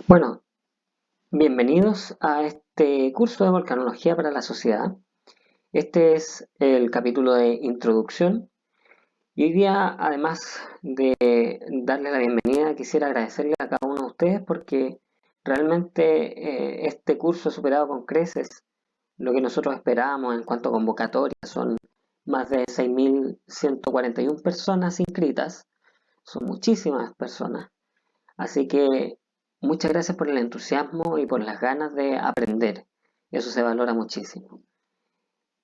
Bueno, bienvenidos a este curso de volcanología para la sociedad. Este es el capítulo de introducción y hoy día, además de darle la bienvenida, quisiera agradecerle a cada uno de ustedes porque realmente este curso ha superado con creces lo que nosotros esperábamos en cuanto a convocatoria. Son más de 6.141 personas inscritas, son muchísimas personas. Así que muchas gracias por el entusiasmo y por las ganas de aprender. Eso se valora muchísimo.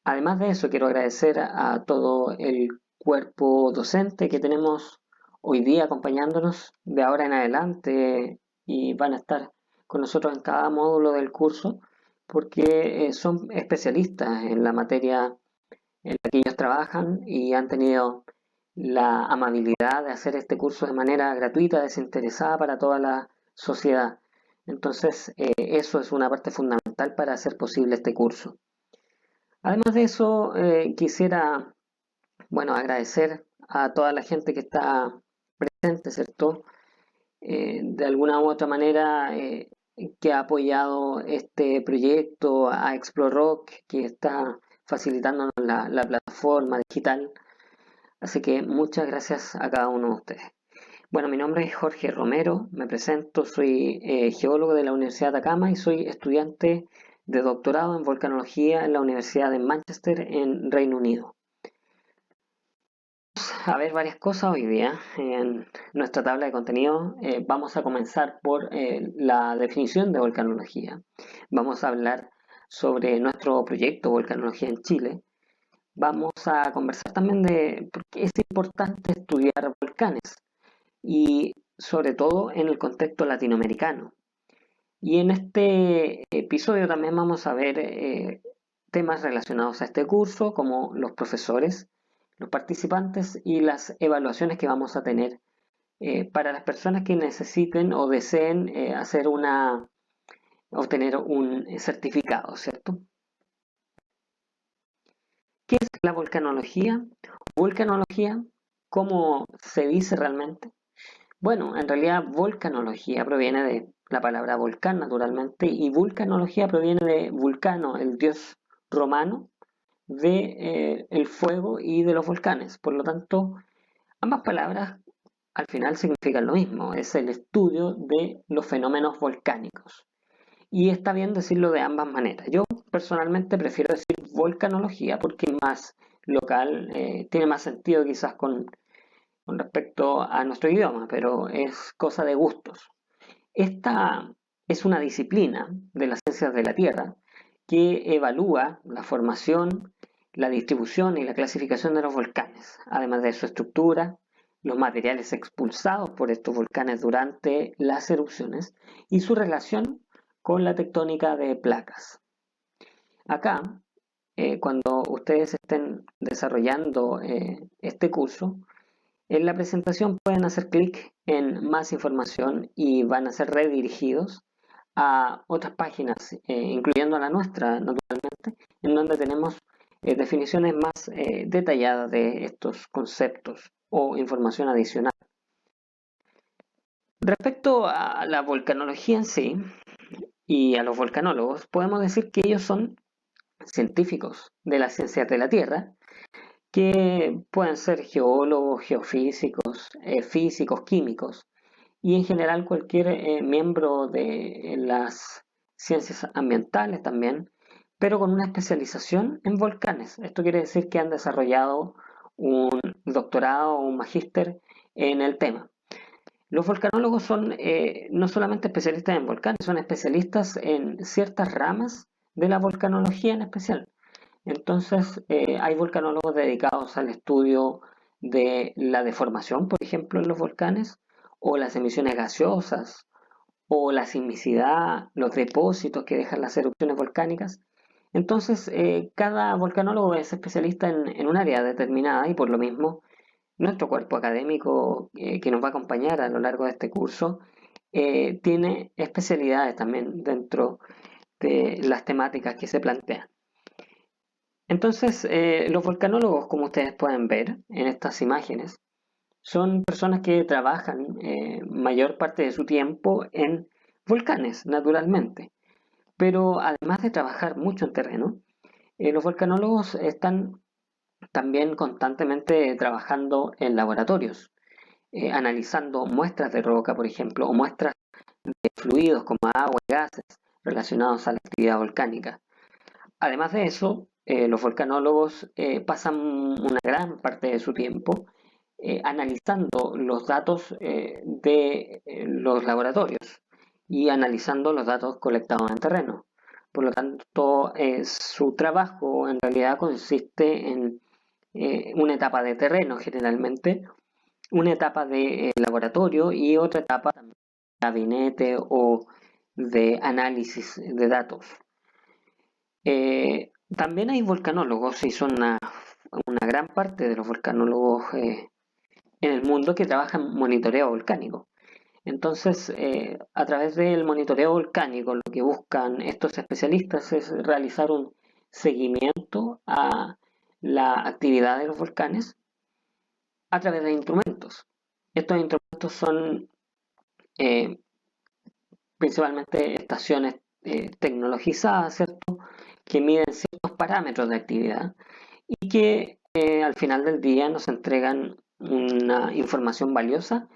Además de eso, quiero agradecer a todo el cuerpo docente que tenemos hoy día acompañándonos de ahora en adelante y van a estar con nosotros en cada módulo del curso porque son especialistas en la materia en la que ellos trabajan y han tenido la amabilidad de hacer este curso de manera gratuita, desinteresada para toda la sociedad. Entonces, eso es una parte fundamental para hacer posible este curso. Además de eso, quisiera, bueno, agradecer a toda la gente que está presente, ¿cierto? De alguna u otra manera, que ha apoyado este proyecto, a ExploRock, que está facilitándonos la plataforma digital. Así que muchas gracias a cada uno de ustedes. Bueno, mi nombre es Jorge Romero, me presento, soy geólogo de la Universidad de Atacama y soy estudiante de doctorado en volcanología en la Universidad de Manchester, en Reino Unido. Vamos a ver varias cosas hoy día en nuestra tabla de contenido. Vamos a comenzar por la definición de volcanología. Vamos a hablar sobre nuestro proyecto Volcanología en Chile. Vamos a conversar también de por qué es importante estudiar volcanes y sobre todo en el contexto latinoamericano. Y en este episodio también vamos a ver temas relacionados a este curso, como los profesores, los participantes y las evaluaciones que vamos a tener para las personas que necesiten o deseen obtener un certificado, ¿cierto? ¿Qué es la volcanología? Volcanología, ¿cómo se dice realmente? Bueno, en realidad volcanología proviene de la palabra volcán, naturalmente, y vulcanología proviene de Vulcano, el dios romano de el fuego y de los volcanes. Por lo tanto, ambas palabras al final significan lo mismo, es el estudio de los fenómenos volcánicos. Y está bien decirlo de ambas maneras. Yo personalmente prefiero decir volcanología porque es más local, tiene más sentido quizás con respecto a nuestro idioma, pero es cosa de gustos. Esta es una disciplina de las ciencias de la Tierra que evalúa la formación, la distribución y la clasificación de los volcanes, además de su estructura, los materiales expulsados por estos volcanes durante las erupciones y su relación con la tectónica de placas. Acá, cuando ustedes estén desarrollando este curso, en la presentación pueden hacer clic en más información y van a ser redirigidos a otras páginas, incluyendo la nuestra, naturalmente, en donde tenemos definiciones más detalladas de estos conceptos o información adicional. Respecto a la volcanología en sí y a los volcanólogos, podemos decir que ellos son científicos de las ciencias de la Tierra que pueden ser geólogos, geofísicos, físicos, químicos y en general cualquier miembro de las ciencias ambientales también, pero con una especialización en volcanes. Esto quiere decir que han desarrollado un doctorado o un magíster en el tema. Los volcanólogos son no solamente especialistas en volcanes, son especialistas en ciertas ramas de la volcanología en especial. Entonces, hay volcanólogos dedicados al estudio de la deformación, por ejemplo, en los volcanes, o las emisiones gaseosas, o la sismicidad, los depósitos que dejan las erupciones volcánicas. Entonces, cada volcanólogo es especialista en un área determinada y por lo mismo nuestro cuerpo académico que nos va a acompañar a lo largo de este curso tiene especialidades también dentro de las temáticas que se plantean. Entonces, los volcanólogos, como ustedes pueden ver en estas imágenes, son personas que trabajan mayor parte de su tiempo en volcanes, naturalmente. Pero además de trabajar mucho en terreno, los volcanólogos están también constantemente trabajando en laboratorios, analizando muestras de roca, por ejemplo, o muestras de fluidos como agua y gases relacionados a la actividad volcánica. Además de eso, los volcanólogos pasan una gran parte de su tiempo analizando los datos de los laboratorios y analizando los datos colectados en terreno. Por lo tanto, su trabajo en realidad consiste en una etapa de terreno generalmente, una etapa de laboratorio y otra etapa también de gabinete o de análisis de datos. También hay volcanólogos y son una gran parte de los volcanólogos en el mundo que trabajan en monitoreo volcánico. Entonces, a través del monitoreo volcánico, lo que buscan estos especialistas es realizar un seguimiento a la actividad de los volcanes a través de instrumentos. Estos instrumentos son eh, principalmente estaciones tecnologizadas, ¿cierto? Que miden ciertos parámetros de actividad y que al final del día nos entregan una información valiosa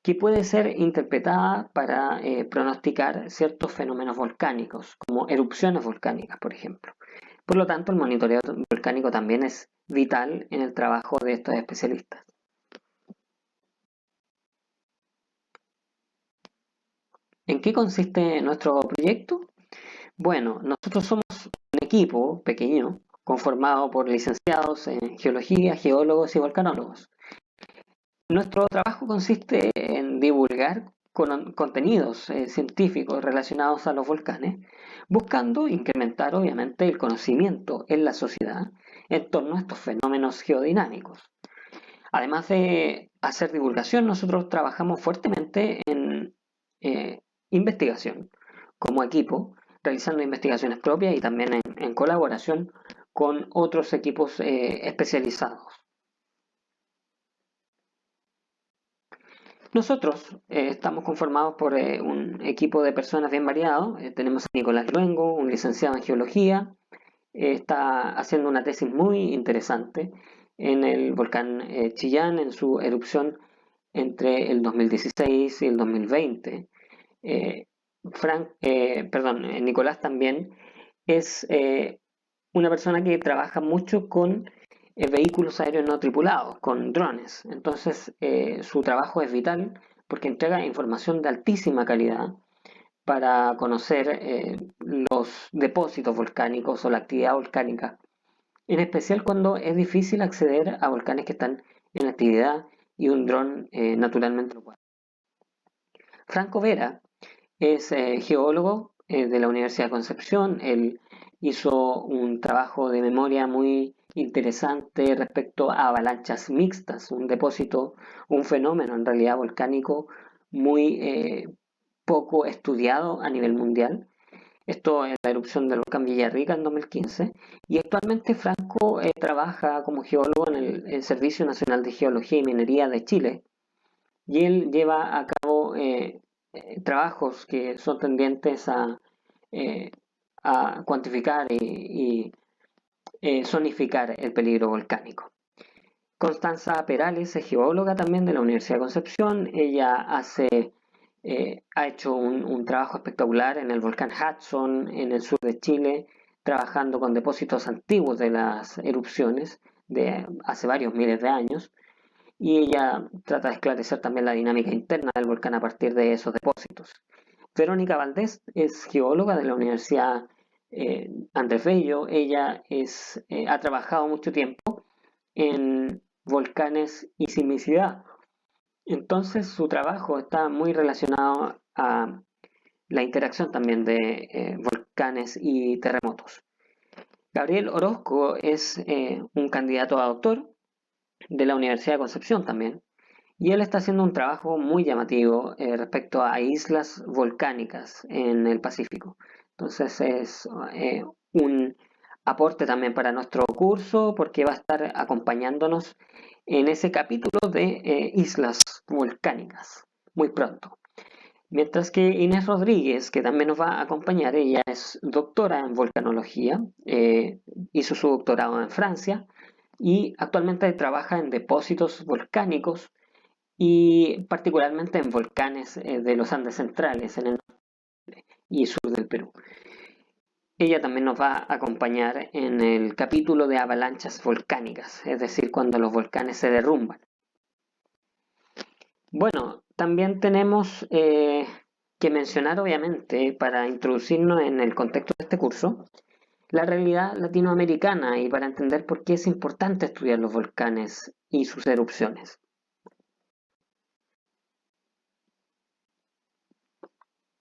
que puede ser interpretada para pronosticar ciertos fenómenos volcánicos, como erupciones volcánicas, por ejemplo. Por lo tanto, el monitoreo volcánico también es vital en el trabajo de estos especialistas. ¿En qué consiste nuestro proyecto? Bueno, nosotros somos un equipo pequeño conformado por licenciados en geología, geólogos y volcanólogos. Nuestro trabajo consiste en divulgar contenidos científicos relacionados a los volcanes, buscando incrementar obviamente el conocimiento en la sociedad en torno a estos fenómenos geodinámicos. Además de hacer divulgación, nosotros trabajamos fuertemente en investigación como equipo, realizando investigaciones propias y también en colaboración con otros equipos especializados. Nosotros estamos conformados por un equipo de personas bien variado. Tenemos a Nicolás Luengo, un licenciado en geología, está haciendo una tesis muy interesante en el volcán Chillán, en su erupción entre el 2016 y el 2020. Eh, Nicolás también es una persona que trabaja mucho con vehículos aéreos no tripulados, con drones. Entonces, su trabajo es vital porque entrega información de altísima calidad para conocer los depósitos volcánicos o la actividad volcánica, en especial cuando es difícil acceder a volcanes que están en actividad y un dron naturalmente lo puede. Franco Vera es geólogo de la Universidad de Concepción. Él hizo un trabajo de memoria muy interesante respecto a avalanchas mixtas, un depósito, un fenómeno en realidad volcánico muy poco estudiado a nivel mundial. Esto es la erupción del volcán Villarrica en 2015. Y actualmente Franco trabaja como geólogo en el Servicio Nacional de Geología y Minería de Chile. Y él lleva a cabo trabajos que son tendientes eh, a cuantificar y zonificar el peligro volcánico. Constanza Perales es geóloga también de la Universidad de Concepción. Ella ha hecho un trabajo espectacular en el volcán Hudson, en el sur de Chile, trabajando con depósitos antiguos de las erupciones de hace varios miles de años. Y ella trata de esclarecer también la dinámica interna del volcán a partir de esos depósitos. Verónica Valdés es geóloga de la Universidad Andrés Bello. Ella ha trabajado mucho tiempo en volcanes y sismicidad. Entonces su trabajo está muy relacionado a la interacción también de volcanes y terremotos. Gabriel Orozco es un candidato a doctor de la Universidad de Concepción también. Y él está haciendo un trabajo muy llamativo respecto a islas volcánicas en el Pacífico. Entonces es un aporte también para nuestro curso porque va a estar acompañándonos en ese capítulo de islas volcánicas muy pronto. Mientras que Inés Rodríguez, que también nos va a acompañar, ella es doctora en volcanología, hizo su doctorado en Francia y actualmente trabaja en depósitos volcánicos y particularmente en volcanes de los Andes centrales en el y sur del Perú. Ella también nos va a acompañar en el capítulo de avalanchas volcánicas, es decir, cuando los volcanes se derrumban. Bueno, también tenemos que mencionar, obviamente, para introducirnos en el contexto de este curso, la realidad latinoamericana y para entender por qué es importante estudiar los volcanes y sus erupciones.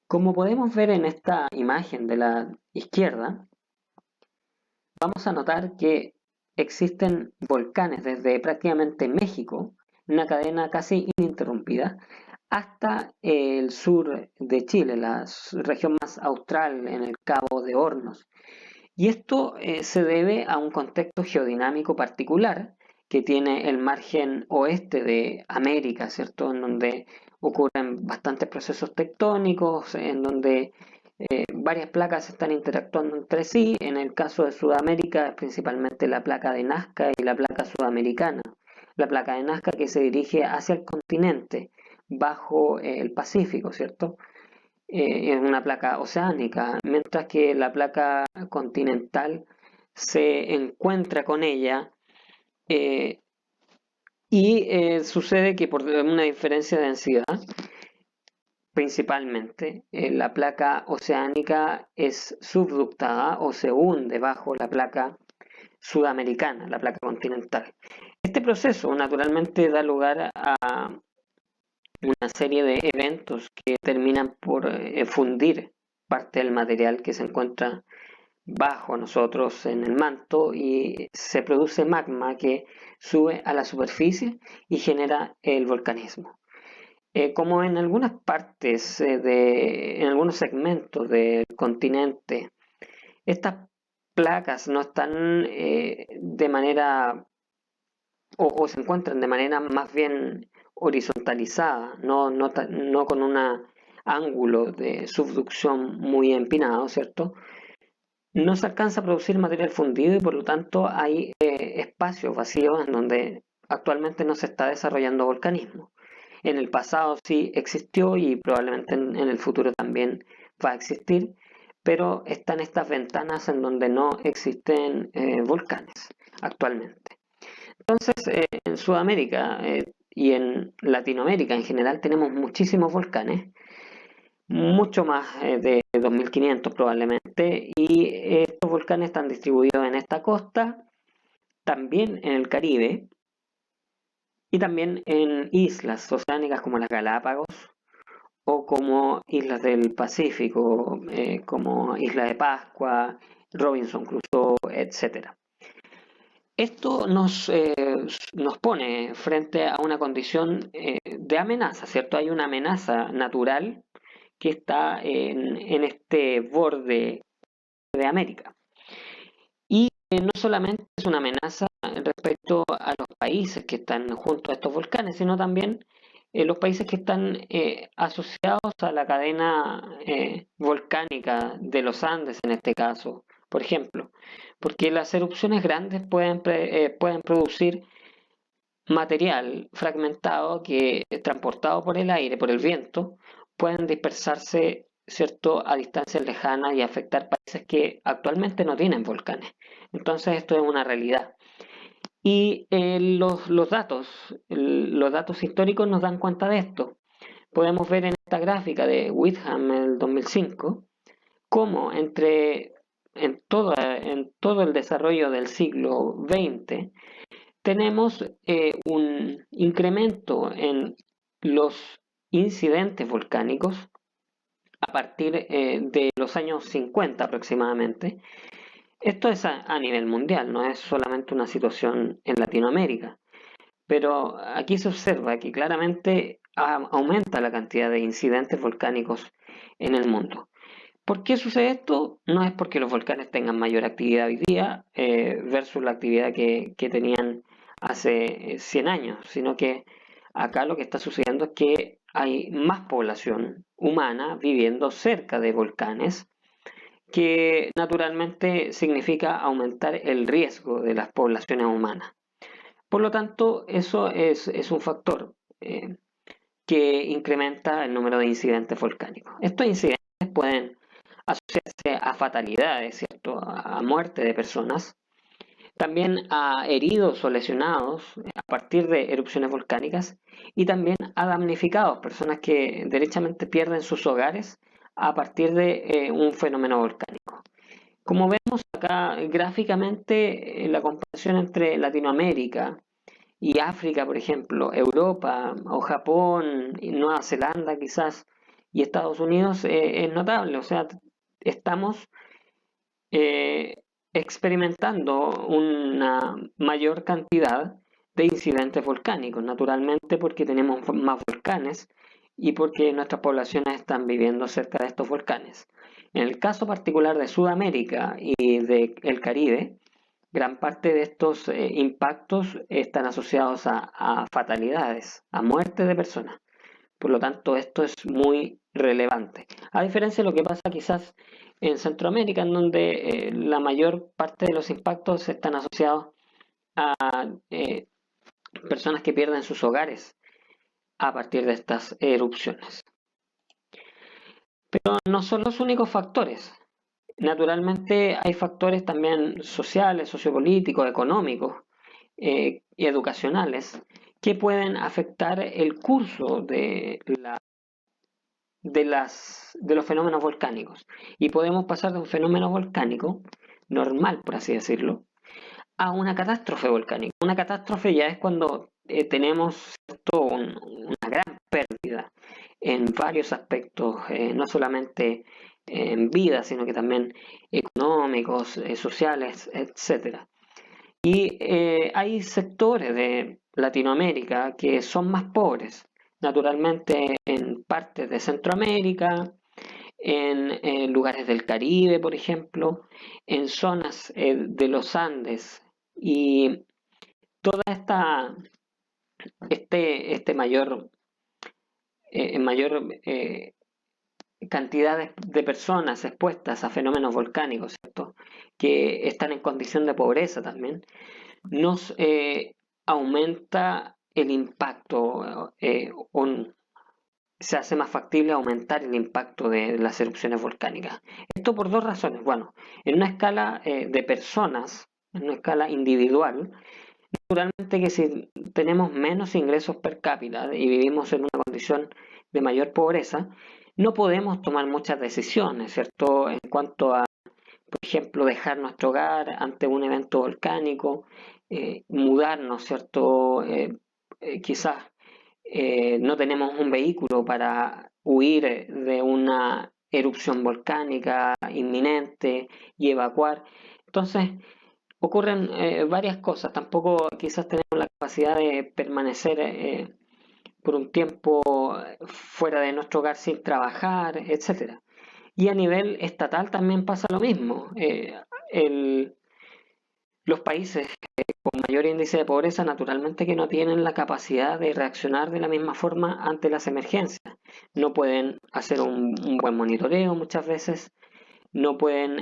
Como podemos ver en esta imagen de la izquierda, vamos a notar que existen volcanes desde prácticamente México, una cadena casi ininterrumpida, hasta el sur de Chile, la región más austral en el Cabo de Hornos. Y esto se debe a un contexto geodinámico particular que tiene el margen oeste de América, ¿cierto? En donde ocurren bastantes procesos tectónicos, en donde varias placas están interactuando entre sí. En el caso de Sudamérica es principalmente la placa de Nazca y la placa sudamericana. La placa de Nazca que se dirige hacia el continente, bajo el Pacífico, ¿cierto? Es una placa oceánica, mientras que la placa continental se encuentra con ella eh, y sucede que por una diferencia de densidad, principalmente, la placa oceánica es subductada o se hunde bajo la placa sudamericana, la placa continental. Este proceso naturalmente da lugar a una serie de eventos que terminan por fundir parte del material que se encuentra bajo nosotros en el manto y se produce magma que sube a la superficie y genera el volcanismo. Como en algunas partes, en algunos segmentos del continente, estas placas no están de manera o se encuentran de manera más bien horizontalizada, no con un ángulo de subducción muy empinado, ¿cierto? No se alcanza a producir material fundido y por lo tanto hay espacios vacíos en donde actualmente no se está desarrollando volcanismo. En el pasado sí existió y probablemente en el futuro también va a existir, pero están estas ventanas en donde no existen volcanes actualmente. Entonces, en Sudamérica y en Latinoamérica en general tenemos muchísimos volcanes, mucho más de 2.500 probablemente, y estos volcanes están distribuidos en esta costa, también en el Caribe y también en islas oceánicas como las Galápagos o como islas del Pacífico, como Isla de Pascua, Robinson Crusoe, etcétera. Esto nos pone frente a una condición de amenaza, ¿cierto? Hay una amenaza natural que está en este borde de América. Y no solamente es una amenaza respecto a los países que están junto a estos volcanes, sino también los países que están asociados a la cadena volcánica de los Andes, en este caso, por ejemplo, porque las erupciones grandes pueden producir material fragmentado que, transportado por el aire, por el viento, pueden dispersarse, ¿cierto?, a distancias lejanas y afectar países que actualmente no tienen volcanes. Entonces esto es una realidad. Y los datos históricos nos dan cuenta de esto. Podemos ver en esta gráfica de Whitham en el 2005 cómo en todo el desarrollo del siglo XX tenemos un incremento en los incidentes volcánicos a partir de los años 50 aproximadamente. Esto es a nivel mundial, no es solamente una situación en Latinoamérica, pero aquí se observa que claramente aumenta la cantidad de incidentes volcánicos en el mundo. ¿Por qué sucede esto? No es porque los volcanes tengan mayor actividad hoy día versus la actividad que tenían hace 100 años, sino que acá lo que está sucediendo es que hay más población humana viviendo cerca de volcanes, que naturalmente significa aumentar el riesgo de las poblaciones humanas. Por lo tanto, eso es un factor que incrementa el número de incidentes volcánicos. Estos incidentes pueden asociarse a fatalidades, ¿cierto? A muerte de personas, también a heridos o lesionados a partir de erupciones volcánicas y también a damnificados, personas que derechamente pierden sus hogares a partir de un fenómeno volcánico. Como vemos acá gráficamente, la comparación entre Latinoamérica y África, por ejemplo, Europa o Japón, y Nueva Zelanda quizás, y Estados Unidos es notable. O sea, estamos eh, experimentando una mayor cantidad de incidentes volcánicos, naturalmente porque tenemos más volcanes y porque nuestras poblaciones están viviendo cerca de estos volcanes. En el caso particular de Sudamérica y del Caribe, gran parte de estos impactos están asociados a fatalidades, a muerte de personas. Por lo tanto, esto es muy relevante. A diferencia de lo que pasa quizás en Centroamérica, en donde la mayor parte de los impactos están asociados a eh, personas que pierden sus hogares a partir de estas erupciones. Pero no son los únicos factores. Naturalmente hay factores también sociales, sociopolíticos, económicos y educacionales que pueden afectar el curso de los fenómenos volcánicos. Y podemos pasar de un fenómeno volcánico normal, por así decirlo, a una catástrofe volcánica. Una catástrofe ya es cuando tenemos, ¿cierto?, una gran pérdida en varios aspectos, no solamente en vida, sino que también económicos, sociales, etcétera. Y hay sectores de Latinoamérica que son más pobres, naturalmente en partes de Centroamérica, en lugares del Caribe, por ejemplo, en zonas de los Andes y toda este mayor cantidad de personas expuestas a fenómenos volcánicos, ¿cierto? Que están en condición de pobreza también, nos aumenta el impacto, se hace más factible aumentar el impacto de las erupciones volcánicas. Esto por dos razones. Bueno, en una escala de personas, en una escala individual, naturalmente que si tenemos menos ingresos per cápita y vivimos en una condición de mayor pobreza, no podemos tomar muchas decisiones, ¿cierto? En cuanto a, por ejemplo, dejar nuestro hogar ante un evento volcánico, mudarnos, ¿cierto? Quizás no tenemos un vehículo para huir de una erupción volcánica inminente y evacuar. Entonces, ocurren varias cosas. Tampoco quizás tenemos la capacidad de permanecer por un tiempo fuera de nuestro hogar sin trabajar, etcétera. Y a nivel estatal también pasa lo mismo. El- los países con mayor índice de pobreza naturalmente que no tienen la capacidad de reaccionar de la misma forma ante las emergencias. No pueden hacer un buen monitoreo muchas veces, no pueden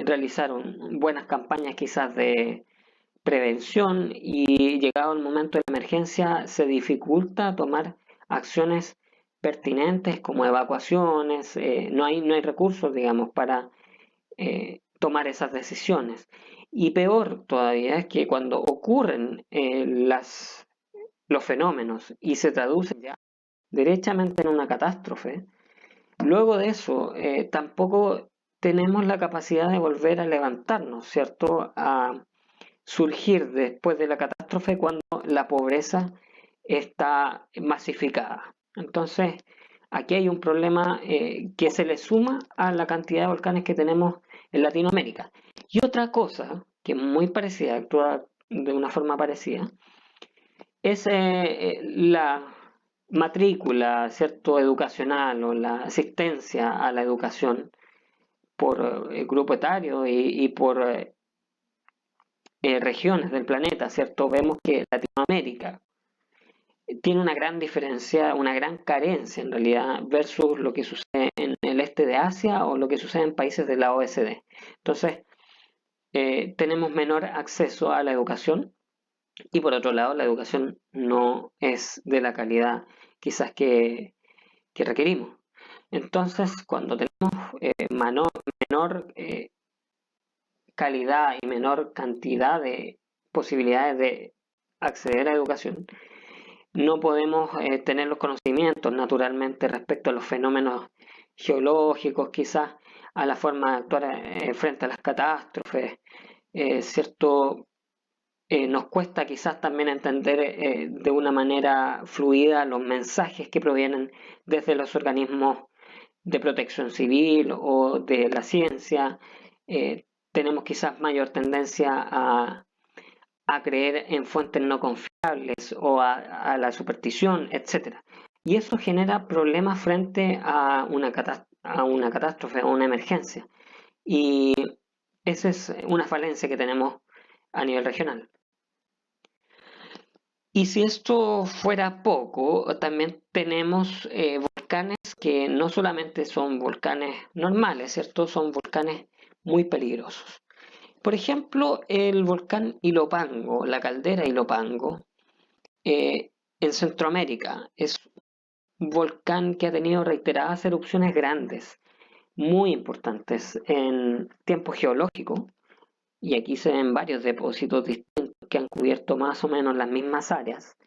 realizar buenas campañas quizás de prevención y llegado el momento de la emergencia se dificulta tomar acciones pertinentes como evacuaciones, no hay recursos, digamos, para tomar esas decisiones. Y peor todavía es que cuando ocurren los fenómenos y se traducen ya derechamente en una catástrofe, luego de eso tampoco tenemos la capacidad de volver a levantarnos, ¿cierto? A surgir después de la catástrofe cuando la pobreza está masificada. Entonces, aquí hay un problema que se le suma a la cantidad de volcanes que tenemos en Latinoamérica. Y otra cosa que es muy parecida, actúa de una forma parecida, es la matrícula, ¿cierto?, educacional o la asistencia a la educación por grupo etario y por regiones del planeta, ¿cierto? Vemos que Latinoamérica tiene una gran diferencia, una gran carencia en realidad versus lo que sucede en el este de Asia o lo que sucede en países de la OECD. Entonces, tenemos menor acceso a la educación y por otro lado, la educación no es de la calidad quizás que requerimos. Entonces, cuando tenemos menor calidad y menor cantidad de posibilidades de acceder a educación, no podemos tener los conocimientos naturalmente respecto a los fenómenos geológicos, quizás a la forma de actuar frente a las catástrofes, ¿cierto? Nos cuesta quizás también entender de una manera fluida los mensajes que provienen desde los organismos de protección civil o de la ciencia. Tenemos quizás mayor tendencia a creer en fuentes no confiables o a la superstición, etcétera. Y eso genera problemas frente a una catástrofe, a una emergencia. Y esa es una falencia que tenemos a nivel regional. Y si esto fuera poco, también tenemos volcanes que no solamente son volcanes normales, ¿cierto? Son volcanes muy peligrosos. Por ejemplo, el volcán Ilopango, la caldera Ilopango, en Centroamérica, es un volcán que ha tenido reiteradas erupciones grandes, muy importantes en tiempo geológico, y aquí se ven varios depósitos distintos que han cubierto más o menos las mismas áreas,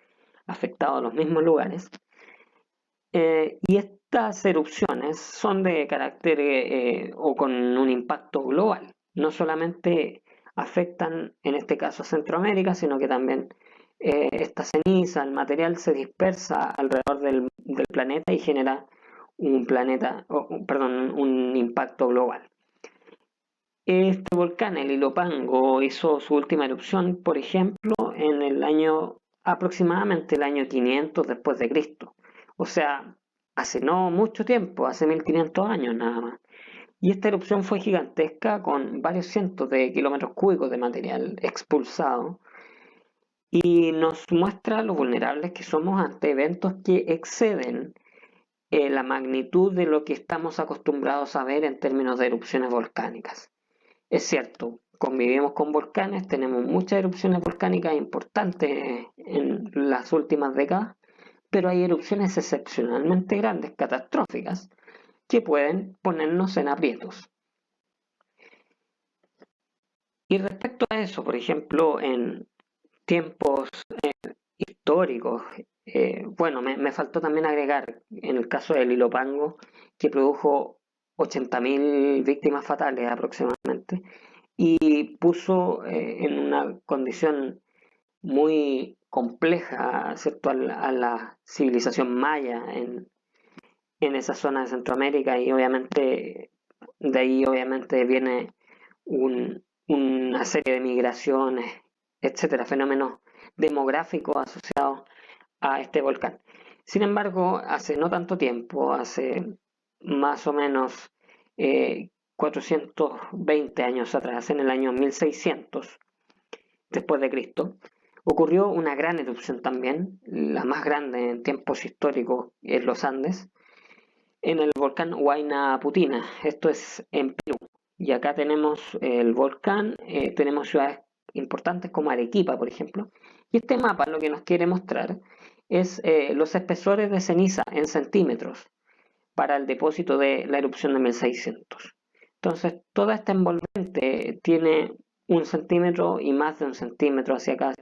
afectado a los mismos lugares. Y estas erupciones son de carácter o con un impacto global. No solamente afectan en este caso a Centroamérica, sino que también esta ceniza, el material se dispersa alrededor del planeta y genera un impacto global. Este volcán, el Ilopango, hizo su última erupción, por ejemplo, en el año aproximadamente el año 500 después de Cristo. O sea, hace no mucho tiempo, hace 1500 años nada más. Y esta erupción fue gigantesca con varios cientos de kilómetros cúbicos de material expulsado y nos muestra lo vulnerables que somos ante eventos que exceden la magnitud de lo que estamos acostumbrados a ver en términos de erupciones volcánicas. Es cierto, convivimos con volcanes, tenemos muchas erupciones volcánicas importantes en las últimas décadas, pero hay erupciones excepcionalmente grandes, catastróficas, que pueden ponernos en aprietos. Y respecto a eso, por ejemplo, en tiempos históricos, bueno, me faltó también agregar en el caso del Ilopango, que produjo 80.000 víctimas fatales aproximadamente, y puso en una condición muy compleja, ¿cierto? A la civilización maya en esa zona de Centroamérica y obviamente de ahí obviamente viene una serie de migraciones, etcétera, fenómenos demográficos asociados a este volcán. Sin embargo, hace no tanto tiempo, hace más o menos 420 años atrás, en el año 1600 después de Cristo, ocurrió una gran erupción también, la más grande en tiempos históricos en los Andes, en el volcán Huayna Putina. Esto es en Perú. Y acá tenemos el volcán, tenemos ciudades importantes como Arequipa, por ejemplo. Y este mapa lo que nos quiere mostrar es los espesores de ceniza en centímetros para el depósito de la erupción de 1600. Entonces, toda esta envolvente tiene 1 centímetro y más de 1 centímetro hacia acá.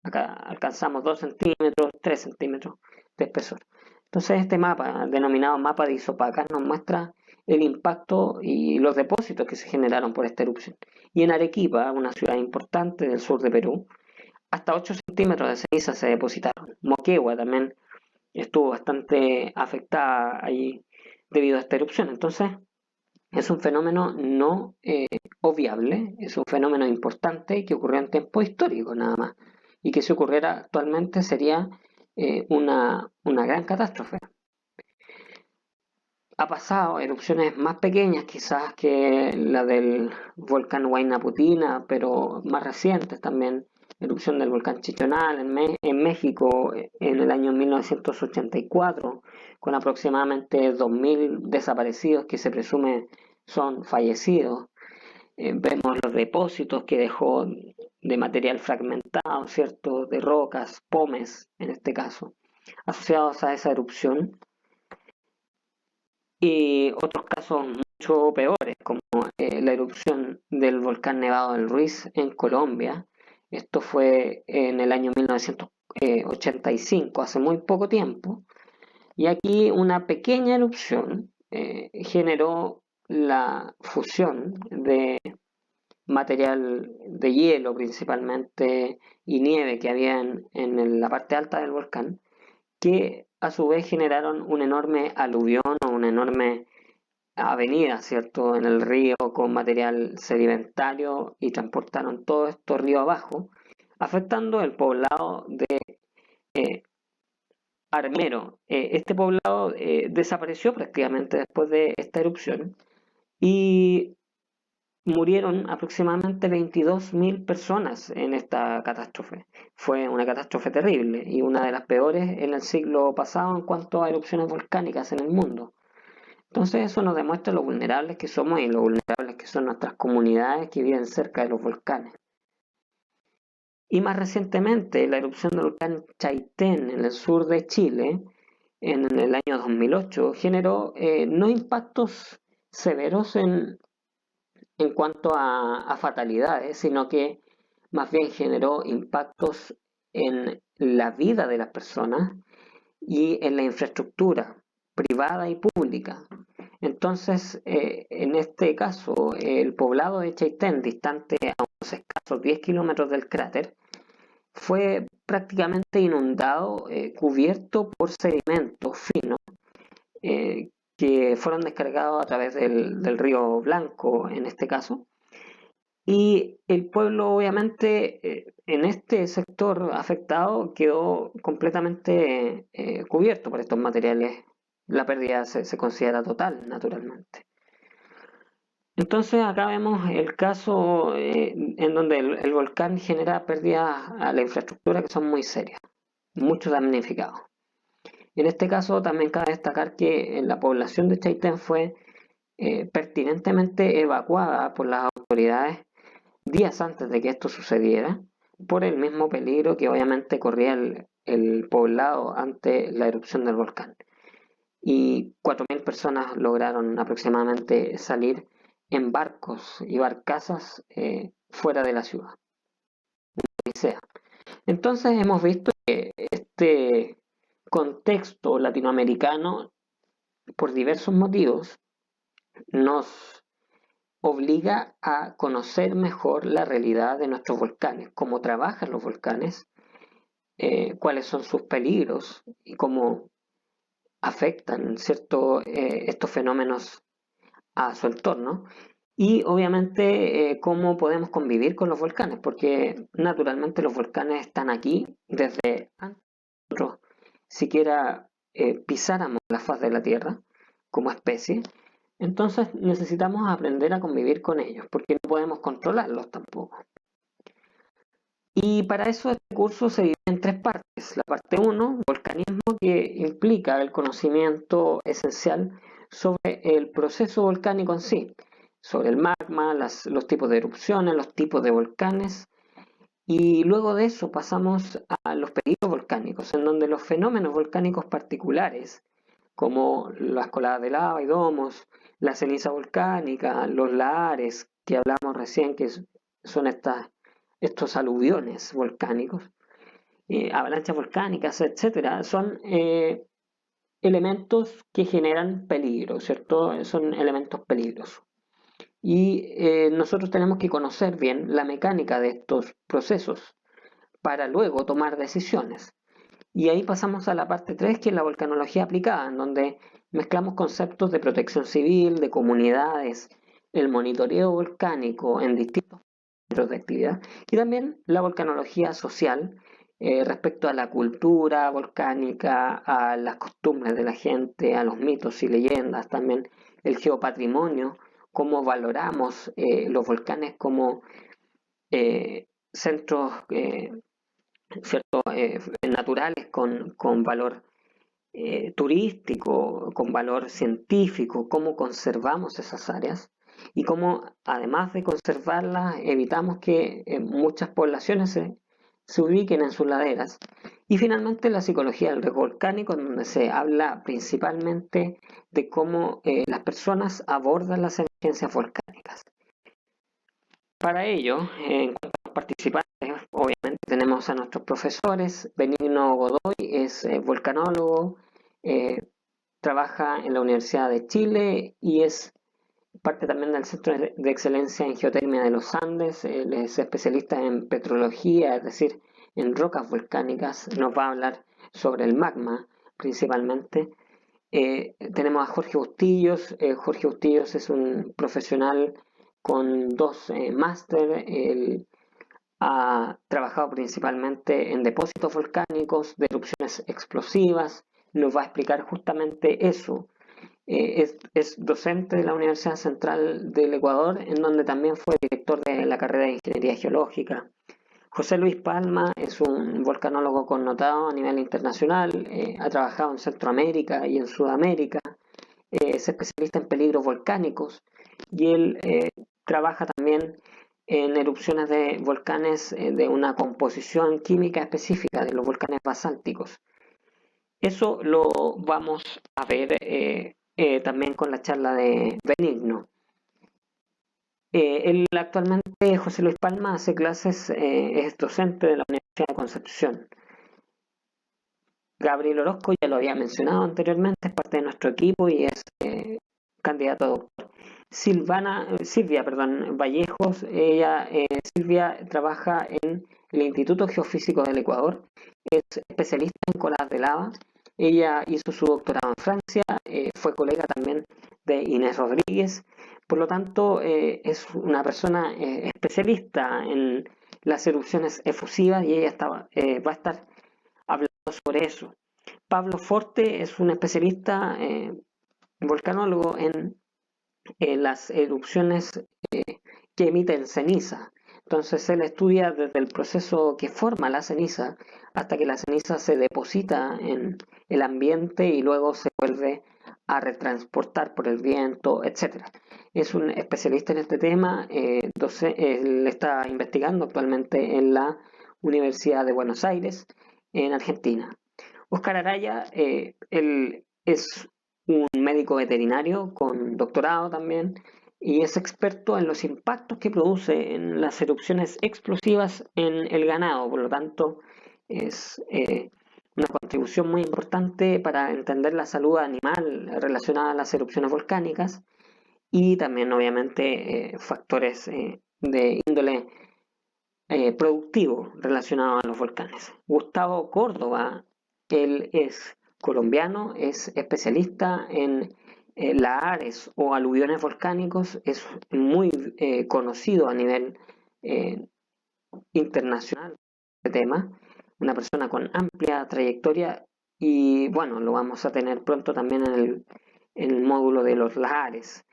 Acá alcanzamos 2 centímetros, 3 centímetros de espesor. Entonces, este mapa, denominado mapa de Isopacas, nos muestra el impacto y los depósitos que se generaron por esta erupción. Y en Arequipa, una ciudad importante del sur de Perú, hasta 8 centímetros de ceniza se depositaron. Moquegua también estuvo bastante afectada ahí debido a esta erupción. Entonces, es un fenómeno no obviable, es un fenómeno importante que ocurrió en tiempo histórico nada más. Y que si ocurriera actualmente sería una gran catástrofe. Ha pasado erupciones más pequeñas quizás que la del volcán Huayna Putina, pero más recientes también erupción del volcán Chichonal en México en el año 1984, con aproximadamente 2.000 desaparecidos que se presume son fallecidos. Vemos los depósitos que dejó de material fragmentado, ¿cierto? De rocas, pómez en este caso, asociados a esa erupción. Y otros casos mucho peores, como la erupción del volcán Nevado del Ruiz en Colombia. Esto fue en el año 1985, hace muy poco tiempo. Y aquí una pequeña erupción generó la fusión de material de hielo principalmente y nieve que había en la parte alta del volcán, que a su vez generaron un enorme aluvión o una enorme avenida, ¿cierto?, en el río con material sedimentario y transportaron todo esto río abajo, afectando el poblado de eh, Armero. Este poblado desapareció prácticamente después de esta erupción y murieron aproximadamente 22.000 personas en esta catástrofe. Fue una catástrofe terrible y una de las peores en el siglo pasado en cuanto a erupciones volcánicas en el mundo. Entonces eso nos demuestra lo vulnerables que somos y lo vulnerables que son nuestras comunidades que viven cerca de los volcanes. Y más recientemente, la erupción del volcán Chaitén en el sur de Chile, en el año 2008, generó no impactos severos en cuanto a fatalidades, sino que más bien generó impactos en la vida de las personas y en la infraestructura privada y pública. Entonces, en este caso, el poblado de Chaitén, distante a unos escasos 10 kilómetros del cráter, fue prácticamente inundado, cubierto por sedimentos finos que fueron descargados a través del río Blanco, en este caso. Y el pueblo, obviamente, en este sector afectado quedó completamente cubierto por estos materiales. La pérdida se considera total, naturalmente. Entonces acá vemos el caso en donde el volcán genera pérdidas a la infraestructura que son muy serias, muchos damnificados. En este caso también cabe destacar que la población de Chaitén fue pertinentemente evacuada por las autoridades días antes de que esto sucediera, por el mismo peligro que obviamente corría el poblado ante la erupción del volcán. Y 4.000 personas lograron aproximadamente salir en barcos y barcazas fuera de la ciudad. Odisea. Entonces hemos visto que este contexto latinoamericano, por diversos motivos, nos obliga a conocer mejor la realidad de nuestros volcanes, cómo trabajan los volcanes, cuáles son sus peligros y cómo afectan, ¿cierto?, estos fenómenos a su entorno. Y obviamente cómo podemos convivir con los volcanes, porque naturalmente los volcanes están aquí desde antes de nosotros siquiera pisáramos la faz de la Tierra como especie. Entonces necesitamos aprender a convivir con ellos, porque no podemos controlarlos tampoco. Y para eso este curso se divide en tres partes. La parte uno, volcanismo, que implica el conocimiento esencial sobre el proceso volcánico en sí, sobre el magma, los tipos de erupciones, los tipos de volcanes. Y luego de eso pasamos a los periodos volcánicos, en donde los fenómenos volcánicos particulares, como las coladas de lava y domos, la ceniza volcánica, los lahares, que hablamos recién, que son estos aluviones volcánicos, avalanchas volcánicas, etcétera, son elementos que generan peligro, ¿cierto? Son elementos peligrosos. Y nosotros tenemos que conocer bien la mecánica de estos procesos para luego tomar decisiones. Y ahí pasamos a la parte 3, que es la volcanología aplicada, en donde mezclamos conceptos de protección civil, de comunidades, el monitoreo volcánico en distintos centros de actividad, y también la volcanología social respecto a la cultura volcánica, a las costumbres de la gente, a los mitos y leyendas, también el geopatrimonio, cómo valoramos los volcanes como centros ¿cierto? Naturales con valor turístico, con valor científico, cómo conservamos esas áreas y cómo, además de conservarlas, evitamos que muchas poblaciones se ubiquen en sus laderas. Y finalmente la psicología del riesgo volcánico, en donde se habla principalmente de cómo las personas abordan las emergencias volcánicas. Para ello, en cuanto a los participantes, obviamente tenemos a nuestros profesores. Benigno Godoy es volcanólogo, eh, trabaja en la Universidad de Chile y es parte también del Centro de Excelencia en Geotermia de los Andes. Él es especialista en petrología, es decir, en rocas volcánicas. Nos va a hablar sobre el magma principalmente. Tenemos a Jorge Bustillos. Jorge Bustillos es un profesional con dos máster. Él ha trabajado principalmente en depósitos volcánicos, de erupciones explosivas. Nos va a explicar justamente eso. Es docente de la Universidad Central del Ecuador, en donde también fue director de la carrera de Ingeniería Geológica. José Luis Palma es un volcanólogo connotado a nivel internacional, ha trabajado en Centroamérica y en Sudamérica, es especialista en peligros volcánicos y él trabaja también en erupciones de volcanes de una composición química específica de los volcanes basálticos. Eso lo vamos a ver también con la charla de Benigno. Él actualmente, José Luis Palma, hace clases, es docente de la Universidad de Concepción. Gabriel Orozco, ya lo había mencionado anteriormente, es parte de nuestro equipo y es candidato a doctor. Silvia, Vallejos, Silvia trabaja en el Instituto Geofísico del Ecuador, es especialista en colas de lava. Ella hizo su doctorado en Francia, fue colega también de Inés Rodríguez, por lo tanto es una persona especialista en las erupciones efusivas y ella va a estar hablando sobre eso. Pablo Forte es un especialista volcanólogo en las erupciones que emiten ceniza. Entonces él estudia desde el proceso que forma la ceniza hasta que la ceniza se deposita en el ambiente y luego se vuelve a retransportar por el viento, etc. Es un especialista en este tema, él está investigando actualmente en la Universidad de Buenos Aires, en Argentina. Oscar Araya, él es un médico veterinario con doctorado también y es experto en los impactos que produce en las erupciones explosivas en el ganado. Por lo tanto, es una contribución muy importante para entender la salud animal relacionada a las erupciones volcánicas y también, obviamente, factores de índole productivo relacionado a los volcanes. Gustavo Córdoba, él es colombiano, es especialista en lahares o aluviones volcánicos, es muy conocido a nivel eh, internacional este tema, una persona con amplia trayectoria y bueno, lo vamos a tener pronto también en el módulo de los lahares.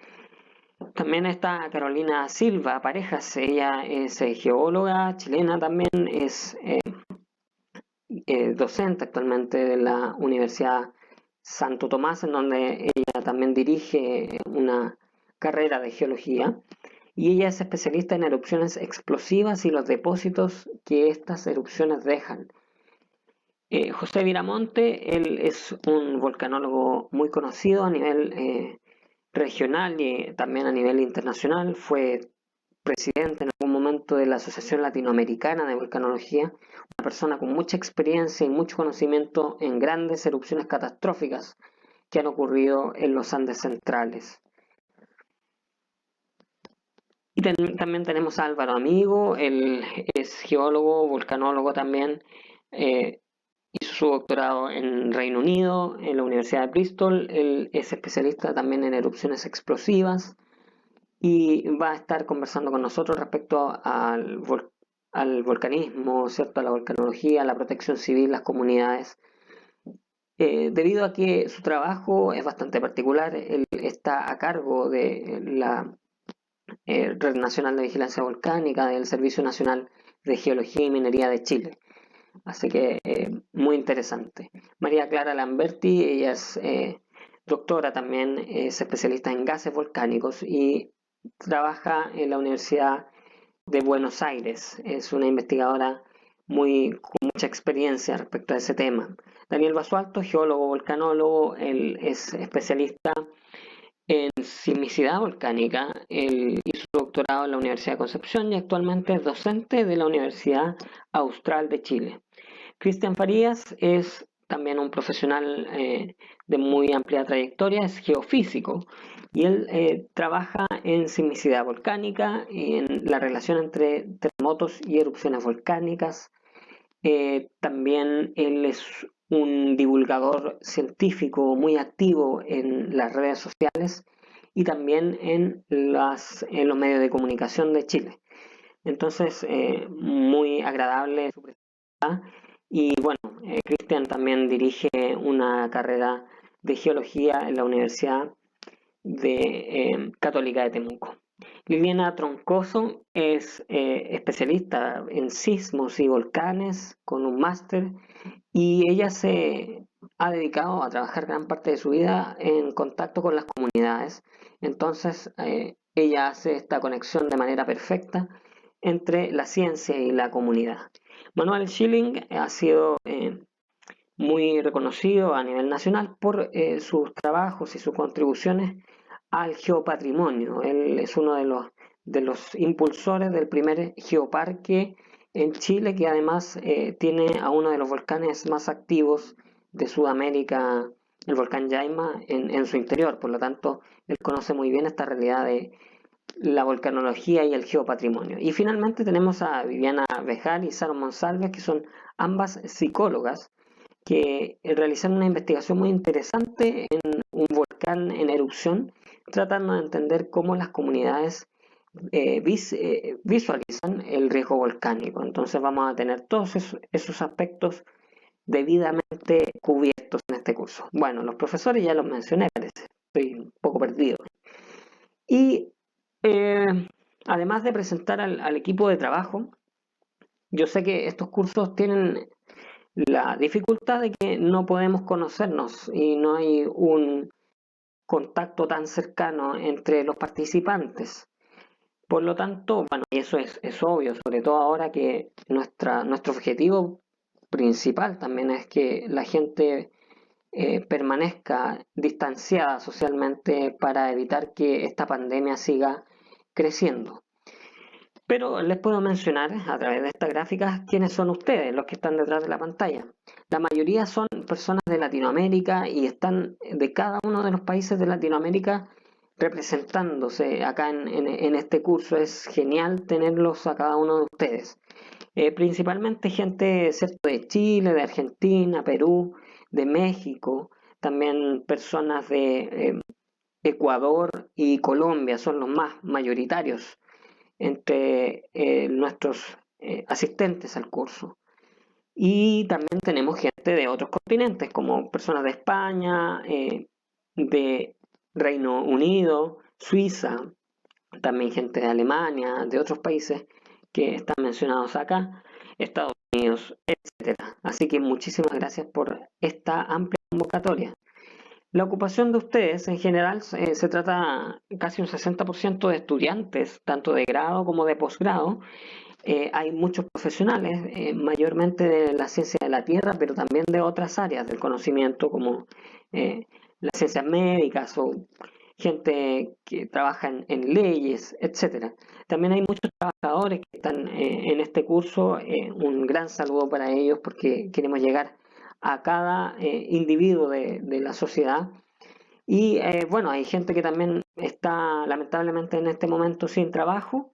También está Carolina Silva Parejas, ella es geóloga chilena también, es docente actualmente de la Universidad Santo Tomás, en donde ella también dirige una carrera de geología. Y ella es especialista en erupciones explosivas y los depósitos que estas erupciones dejan. José Viramonte, él es un volcanólogo muy conocido a nivel regional y también a nivel internacional. Fue presidente en algún momento de la Asociación Latinoamericana de Volcanología, una persona con mucha experiencia y mucho conocimiento en grandes erupciones catastróficas que han ocurrido en los Andes centrales. Y también tenemos a Álvaro Amigo, él es geólogo, volcanólogo también, hizo su doctorado en Reino Unido, en la Universidad de Bristol, él es especialista también en erupciones explosivas y va a estar conversando con nosotros respecto al volcanismo, ¿cierto? A la volcanología, a la protección civil, las comunidades. Debido a que su trabajo es bastante particular, él está a cargo de la Red Nacional de Vigilancia Volcánica, del Servicio Nacional de Geología y Minería de Chile. Así que muy interesante. María Clara Lamberti, ella es doctora también, es especialista en gases volcánicos y trabaja en la Universidad de Buenos Aires. Es una investigadora con mucha experiencia respecto a ese tema. Daniel Basualto, geólogo volcanólogo, él es especialista en sismicidad volcánica. Él hizo su doctorado en la Universidad de Concepción y actualmente es docente de la Universidad Austral de Chile. Cristian Farías es también un profesional de muy amplia trayectoria, es geofísico y él trabaja en sismicidad volcánica y en la relación entre terremotos y erupciones volcánicas. También él es un divulgador científico muy activo en las redes sociales y también en los medios de comunicación de Chile. Entonces, muy agradable su presencia. Y bueno, Cristian también dirige una carrera de geología en la Universidad Católica de Temuco. Liliana Troncoso es especialista en sismos y volcanes con un máster y ella se ha dedicado a trabajar gran parte de su vida en contacto con las comunidades. Entonces, ella hace esta conexión de manera perfecta entre la ciencia y la comunidad. Manuel Schilling ha sido muy reconocido a nivel nacional por sus trabajos y sus contribuciones al geopatrimonio. Él es uno de los impulsores del primer geoparque en Chile, que además tiene a uno de los volcanes más activos de Sudamérica, el volcán Yaima, en su interior. Por lo tanto, él conoce muy bien esta realidad de la volcanología y el geopatrimonio. Y finalmente tenemos a Viviana Bejar y Sara Monsalve, que son ambas psicólogas, que realizaron una investigación muy interesante en un volcán en erupción, tratando de entender cómo las comunidades visualizan el riesgo volcánico. Entonces vamos a tener todos esos aspectos debidamente cubiertos en este curso. Bueno, los profesores ya los mencioné, parece, estoy un poco perdido. Y además de presentar al equipo de trabajo, yo sé que estos cursos tienen la dificultad de que no podemos conocernos y no hay un contacto tan cercano entre los participantes. Por lo tanto, bueno, y eso es obvio, sobre todo ahora que nuestro objetivo principal también es que la gente permanezca distanciada socialmente para evitar que esta pandemia siga creciendo. Pero les puedo mencionar a través de estas gráficas quiénes son ustedes, los que están detrás de la pantalla. La mayoría son personas de Latinoamérica y están de cada uno de los países de Latinoamérica representándose acá en este curso. Es genial tenerlos a cada uno de ustedes. Principalmente gente, ¿cierto?, de Chile, de Argentina, Perú, de México, también personas de Ecuador y Colombia son los más mayoritarios entre nuestros asistentes al curso. Y también tenemos gente de otros continentes, como personas de España, de Reino Unido, Suiza, también gente de Alemania, de otros países que están mencionados acá, Estados Unidos, etcétera. Así que muchísimas gracias por esta amplia convocatoria. La ocupación de ustedes en general se trata casi un 60% de estudiantes, tanto de grado como de posgrado. Hay muchos profesionales, mayormente de la ciencia de la Tierra, pero también de otras áreas del conocimiento como eh, las ciencias médicas o gente que trabaja en leyes, etcétera. También hay muchos trabajadores que están en este curso. Un gran saludo para ellos porque queremos llegar a cada individuo de la sociedad. Y bueno, hay gente que también está lamentablemente en este momento sin trabajo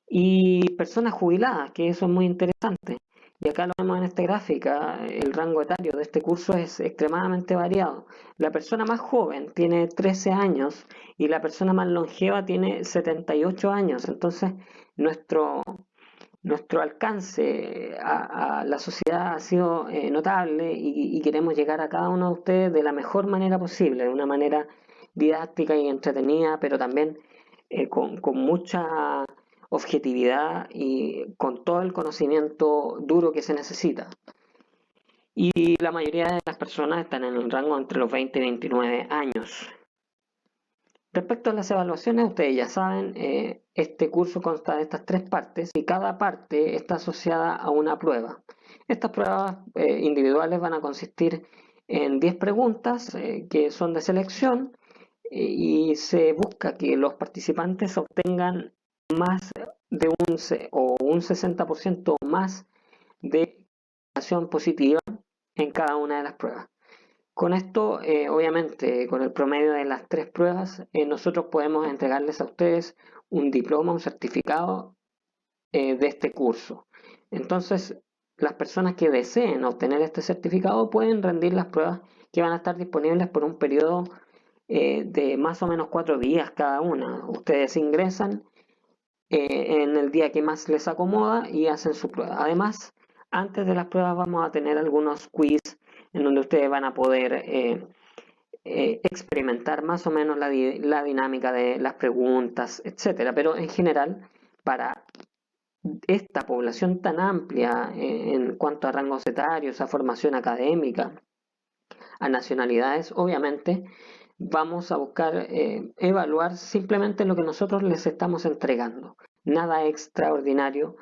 y personas jubiladas, que eso es muy interesante. Y acá lo vemos en esta gráfica, el rango etario de este curso es extremadamente variado. La persona más joven tiene 13 años y la persona más longeva tiene 78 años. Entonces, nuestro, nuestro alcance a la sociedad ha sido notable y queremos llegar a cada uno de ustedes de la mejor manera posible, de una manera didáctica y entretenida, pero también con mucha objetividad y con todo el conocimiento duro que se necesita. Y la mayoría de las personas están en el rango entre los 20 y 29 años. Respecto a las evaluaciones, ustedes ya saben, este curso consta de estas tres partes y cada parte está asociada a una prueba. Estas pruebas individuales van a consistir en 10 preguntas que son de selección y se busca que los participantes obtengan más de un 60% más de calificación positiva en cada una de las pruebas. Con esto, obviamente, con el promedio de las tres pruebas, nosotros podemos entregarles a ustedes un diploma, un certificado de este curso. Entonces, las personas que deseen obtener este certificado pueden rendir las pruebas que van a estar disponibles por un periodo de más o menos 4 días cada una. Ustedes ingresan en el día que más les acomoda y hacen su prueba. Además, antes de las pruebas vamos a tener algunos quiz en donde ustedes van a poder experimentar más o menos la dinámica de las preguntas, etcétera. Pero en general, para esta población tan amplia en cuanto a rangos etarios, a formación académica, a nacionalidades, obviamente vamos a buscar evaluar simplemente lo que nosotros les estamos entregando. Nada extraordinario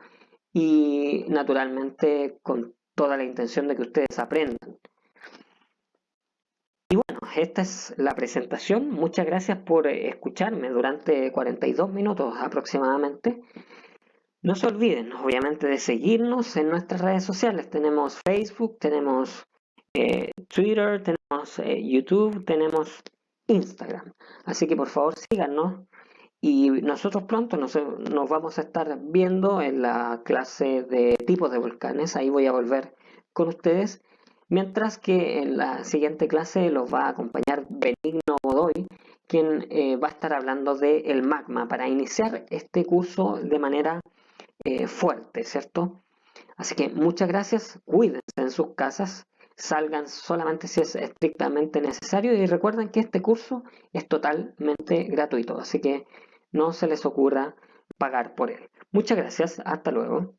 y naturalmente con toda la intención de que ustedes aprendan. Y bueno, esta es la presentación. Muchas gracias por escucharme durante 42 minutos aproximadamente. No se olviden, obviamente, de seguirnos en nuestras redes sociales. Tenemos Facebook, tenemos Twitter, tenemos YouTube, tenemos Instagram. Así que por favor síganos y nosotros pronto nos vamos a estar viendo en la clase de tipos de volcanes. Ahí voy a volver con ustedes. Mientras que en la siguiente clase los va a acompañar Benigno Godoy, quien va a estar hablando del magma para iniciar este curso de manera fuerte, ¿cierto? Así que muchas gracias, cuídense en sus casas, salgan solamente si es estrictamente necesario y recuerden que este curso es totalmente gratuito, así que no se les ocurra pagar por él. Muchas gracias, hasta luego.